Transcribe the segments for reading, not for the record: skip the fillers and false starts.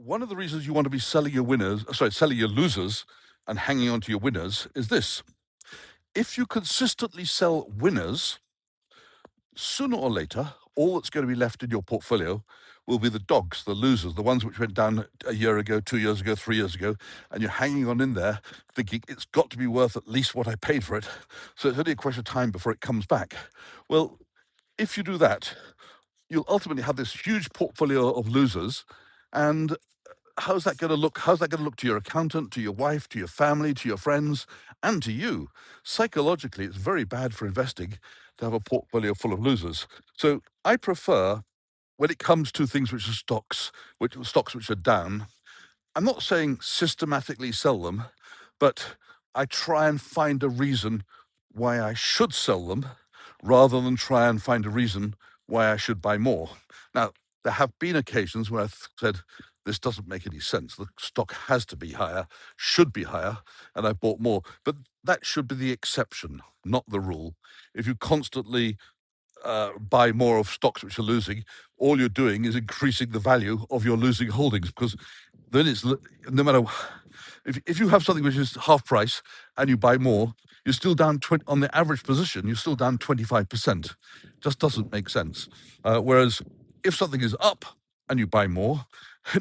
One of the reasons you want to be selling your selling your losers and hanging on to your winners is this. If you consistently sell winners, sooner or later, all that's going to be left in your portfolio will be the dogs, the losers, the ones which went down a year ago, 2 years ago, 3 years ago, and you're hanging on in there thinking it's got to be worth at least what I paid for it. So it's only a question of time before it comes back. Well, if you do that, you'll ultimately have this huge portfolio of losers, and how's that going to look? How's that going to look to your accountant, to your wife, to your family, to your friends, and to you? Psychologically, it's very bad for investing to have a portfolio full of losers. So I prefer, when it comes to things which are stocks which are down, I'm not saying systematically sell them, but I try and find a reason why I should sell them rather than try and find a reason why I should buy more. Now, there have been occasions where I've said, this doesn't make any sense. The stock has to be higher, should be higher, and I've bought more. But that should be the exception, not the rule. If you constantly buy more of stocks which are losing, all you're doing is increasing the value of your losing holdings, because then it's no matter if you have something which is half price and you buy more, you're still down on the average position. You're still down 25%. Just doesn't make sense. Whereas if something is up and you buy more,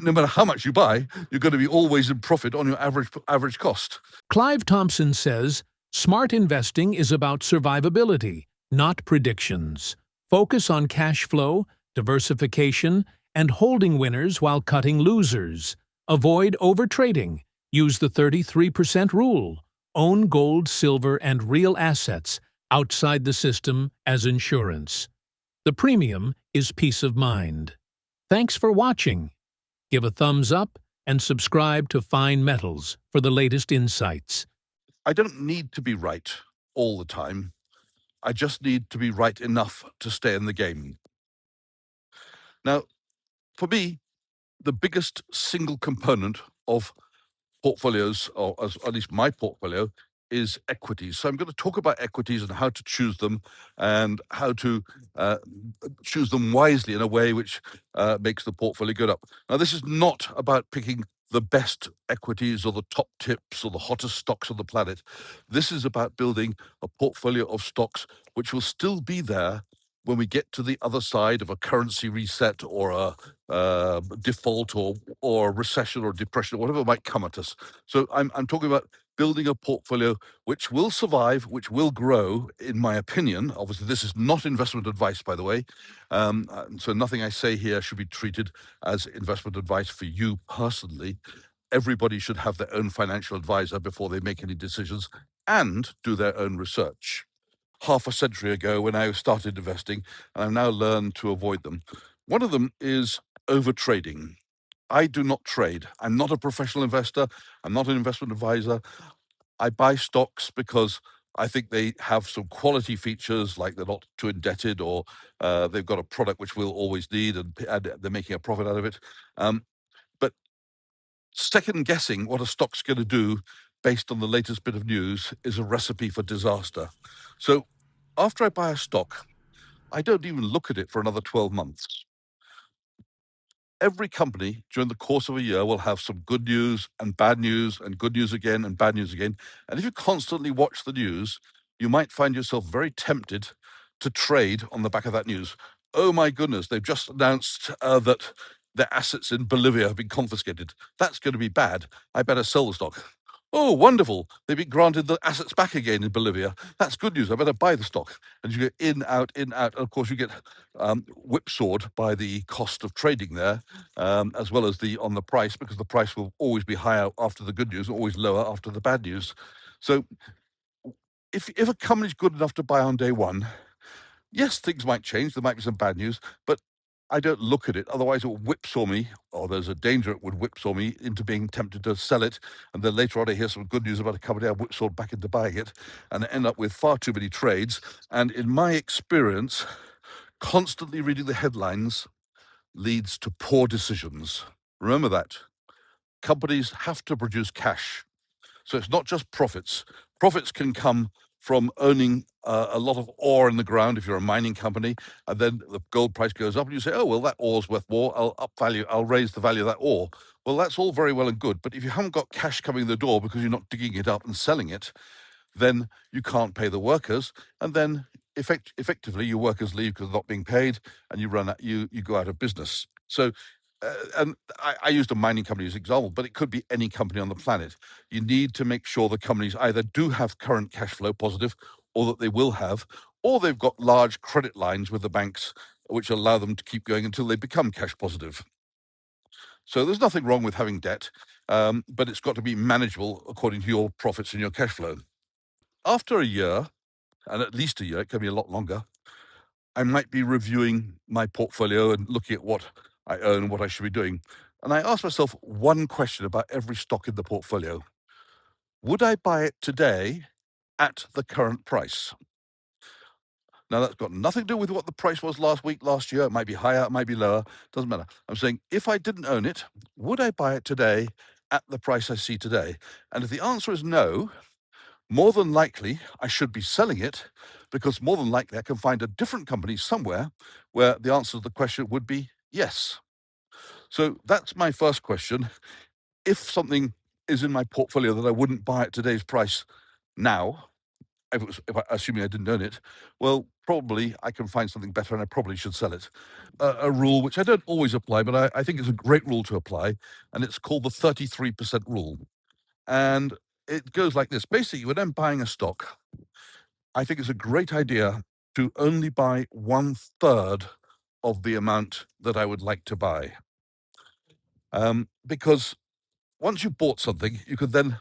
no matter how much you buy, you're going to be always in profit on your average cost. Clive Thompson says, smart investing is about survivability, not predictions. Focus on cash flow, diversification, and holding winners while cutting losers. Avoid overtrading. Use the 33% rule. Own gold, silver, and real assets outside the system as insurance. The premium is peace of mind. Thanks for watching. Give a thumbs up and subscribe to Fine Metals for the latest insights. I don't need to be right all the time. I just need to be right enough to stay in the game. Now, for me, the biggest single component of portfolios, or at least my portfolio, is equities. So I'm going to talk about equities and how to choose them and how to choose them wisely in a way which makes the portfolio go up. Now, this is not about picking the best equities or the top tips or the hottest stocks on the planet. This is about building a portfolio of stocks which will still be there when we get to the other side of a currency reset or a default or recession or depression, or whatever might come at us. So I'm talking about building a portfolio which will survive, which will grow, in my opinion. Obviously, this is not investment advice, by the way. So nothing I say here should be treated as investment advice for you personally. Everybody should have their own financial advisor before they make any decisions and do their own research. Half a century ago, when I started investing, and I've now learned to avoid them. One of them is overtrading. I do not trade. I'm not a professional investor. I'm not an investment advisor. I buy stocks because I think they have some quality features, like they're not too indebted, or they've got a product which we'll always need, and they're making a profit out of it. But second guessing what a stock's going to do based on the latest bit of news is a recipe for disaster. So after I buy a stock, I don't even look at it for another 12 months. Every company during the course of a year will have some good news and bad news and good news again and bad news again. And if you constantly watch the news, you might find yourself very tempted to trade on the back of that news. Oh my goodness, they've just announced that their assets in Bolivia have been confiscated. That's going to be bad. I better sell the stock. Oh, wonderful. They've been granted the assets back again in Bolivia. That's good news. I better buy the stock. And you get in, out, in, out. And of course, you get whipsawed by the cost of trading there, as well as on the price, because the price will always be higher after the good news, always lower after the bad news. So if a company's good enough to buy on day one, yes, things might change. There might be some bad news, but I don't look at it. Otherwise, it will whipsaw me, or there's a danger it would whipsaw me into being tempted to sell it. And then later on, I hear some good news about a company, I'm whipsawed back into buying it, and I end up with far too many trades. And in my experience, constantly reading the headlines leads to poor decisions. Remember that. Companies have to produce cash. So it's not just profits. Profits can come from owning a lot of ore in the ground if you're a mining company, and then the gold price goes up and you say, oh, well, that ore's worth more. I'll raise the value of that ore. Well, that's all very well and good, but if you haven't got cash coming in the door because you're not digging it up and selling it, then you can't pay the workers, and then effectively your workers leave because they're not being paid, and you go out of business. So, and I used a mining company as an example, but it could be any company on the planet. You need to make sure the companies either do have current cash flow positive, or that they will have, or they've got large credit lines with the banks which allow them to keep going until they become cash positive. So there's nothing wrong with having debt, but it's got to be manageable according to your profits and your cash flow. After a year, and at least a year, it can be a lot longer, I might be reviewing my portfolio and looking at what I own and what I should be doing. And I ask myself one question about every stock in the portfolio. Would I buy it today at the current price? Now, that's got nothing to do with what the price was last week, last year. It might be higher, it might be lower, doesn't matter. I'm saying if I didn't own it, would I buy it today at the price I see today? And if the answer is no, more than likely, I should be selling it, because more than likely I can find a different company somewhere where the answer to the question would be yes. So that's my first question. If something is in my portfolio that I wouldn't buy at today's price now, assuming I didn't own it, well, probably I can find something better and I probably should sell it. A rule which I don't always apply, but I think is a great rule to apply, and it's called the 33% rule. And it goes like this. Basically, when I'm buying a stock, I think it's a great idea to only buy 1/3 of the amount that I would like to buy. Because once you've bought something, you can then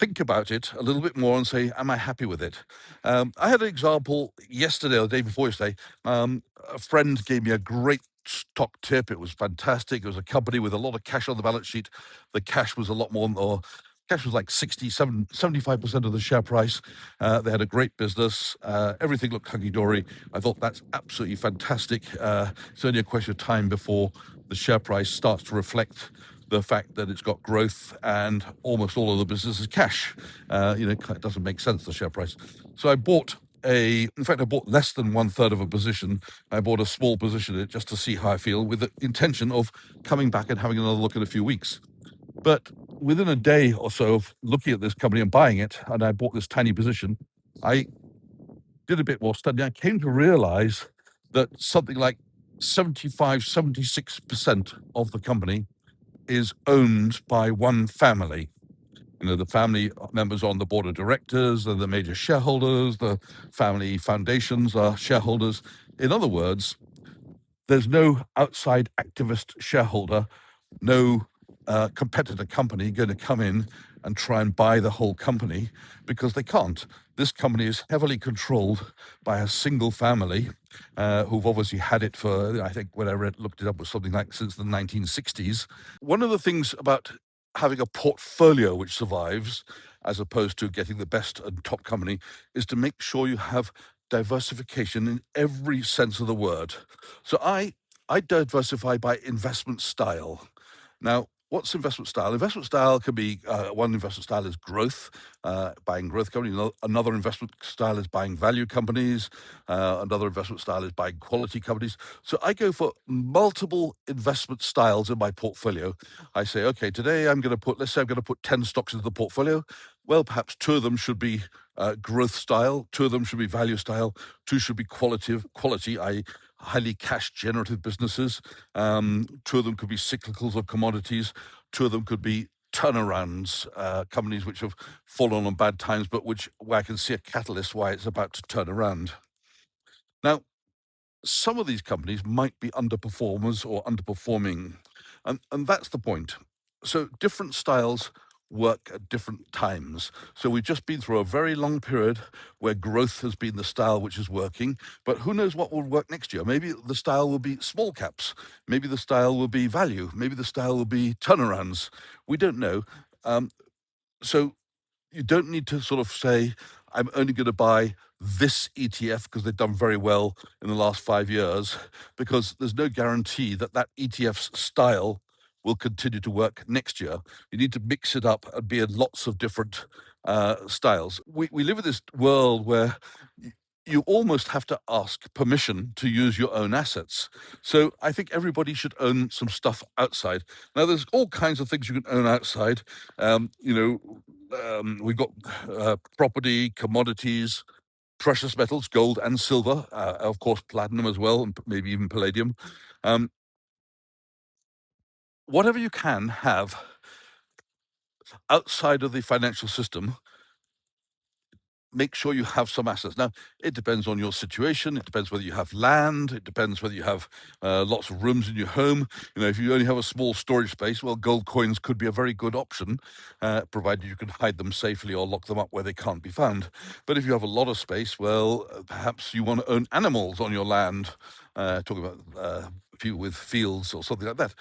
think about it a little bit more and say, am I happy with it? I had an example yesterday or the day before yesterday. A friend gave me a great stock tip. It was fantastic. It was a company with a lot of cash on the balance sheet. The cash was a lot more, or cash was like 75% of the share price. They had a great business. Everything looked hunky-dory. I thought that's absolutely fantastic. It's only a question of time before the share price starts to reflect the fact that it's got growth and almost all of the business is cash. It doesn't make sense, the share price. So I bought in fact, I bought less than 1/3 of a position. I bought a small position in it just to see how I feel, with the intention of coming back and having another look in a few weeks. But within a day or so of looking at this company and buying it, and I bought this tiny position, I did a bit more study. I came to realize that something like 76% of the company is owned by one family. The family members on the board of directors are the major shareholders, the family foundations are shareholders. In other words, there's no outside activist shareholder, no competitor company going to come in and try and buy the whole company, because they can't. This company is heavily controlled by a single family who've obviously had it for, I think when I looked it up, was something like since the 1960s. One of the things about having a portfolio which survives, as opposed to getting the best and top company, is to make sure you have diversification in every sense of the word. So I diversify by investment style. Now, what's investment style? Investment style can be one investment style is growth, buying growth companies. Another investment style is buying value companies. Another investment style is buying quality companies. So I go for multiple investment styles in my portfolio. I say, okay, today let's say I'm going to put 10 stocks into the portfolio. Well, perhaps 2 of them should be growth style, 2 of them should be value style, 2 should be quality, i.e. highly cash generative businesses. 2 of them could be cyclicals or commodities. 2 of them could be turnarounds, companies which have fallen on bad times, but where I can see a catalyst why it's about to turn around. Now, some of these companies might be underperformers or underperforming, and that's the point. So different styles work at different times. So we've just been through a very long period where growth has been the style which is working, but who knows what will work next year? Maybe the style will be small caps, maybe the style will be value, maybe the style will be turnarounds. We don't know. So you don't need to sort of say, I'm only going to buy this ETF because they've done very well in the last 5 years, because there's no guarantee that that ETF's style will continue to work next year. You need to mix it up and be in lots of different styles. We live in this world where you almost have to ask permission to use your own assets. So I think everybody should own some stuff outside. Now, there's all kinds of things you can own outside. We've got property, commodities, precious metals, gold and silver, of course, platinum as well, and maybe even palladium. Um, Whatever you can have outside of the financial system, make sure you have some assets. Now, it depends on your situation. It depends whether you have land. It depends whether you have lots of rooms in your home. If you only have a small storage space, well, gold coins could be a very good option, provided you can hide them safely or lock them up where they can't be found. But if you have a lot of space, well, perhaps you want to own animals on your land. Talking about with fields or something like that.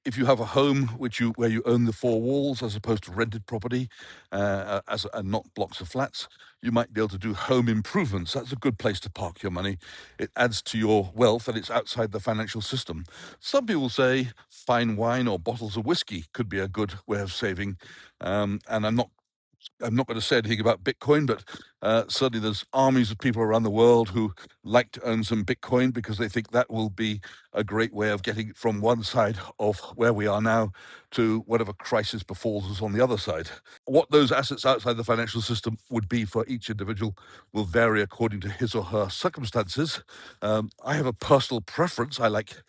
If you have a home where you own the four walls as opposed to rented property, and not blocks of flats, you might be able to do home improvements. That's a good place to park your money. It adds to your wealth and it's outside the financial system. Some people say fine wine or bottles of whiskey could be a good way of saving. And I'm not going to say anything about Bitcoin, but certainly there's armies of people around the world who like to own some Bitcoin because they think that will be a great way of getting from one side of where we are now to whatever crisis befalls us on the other side. What those assets outside the financial system would be for each individual will vary according to his or her circumstances. I have a personal preference. I like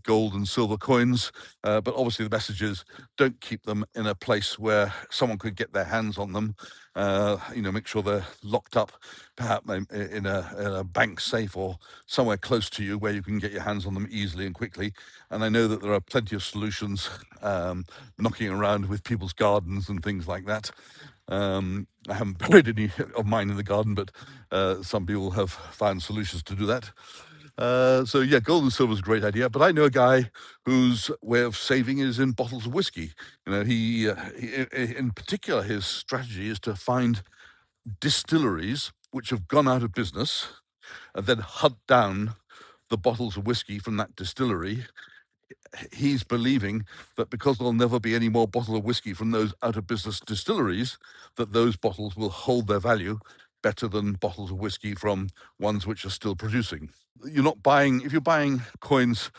gold and silver coins, but obviously the message is don't keep them in a place where someone could get their hands on them. Make sure they're locked up, perhaps in a bank safe or somewhere close to you where you can get your hands on them easily and quickly. And I know that there are plenty of solutions knocking around with people's gardens and things like that. I haven't buried any of mine in the garden, but some people have found solutions to do that. So yeah, gold and silver is a great idea. But I know a guy whose way of saving is in bottles of whiskey. In particular, his strategy is to find distilleries which have gone out of business and then hunt down the bottles of whiskey from that distillery. He's believing that because there'll never be any more bottle of whiskey from those out of business distilleries, that those bottles will hold their value better than bottles of whiskey from ones which are still producing. You're not buying, if you're buying coins,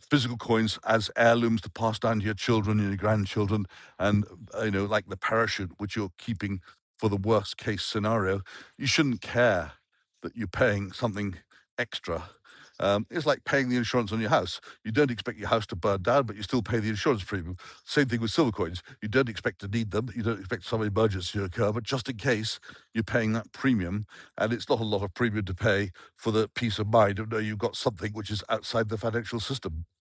physical coins as heirlooms to pass down to your children and your grandchildren, and like the parachute which you're keeping for the worst case scenario, you shouldn't care that you're paying something extra. It's like paying the insurance on your house. You don't expect your house to burn down, but you still pay the insurance premium. Same thing with silver coins. You don't expect to need them. You don't expect some emergency to occur, but just in case, you're paying that premium. And it's not a lot of premium to pay for the peace of mind of know you've got something which is outside the financial system.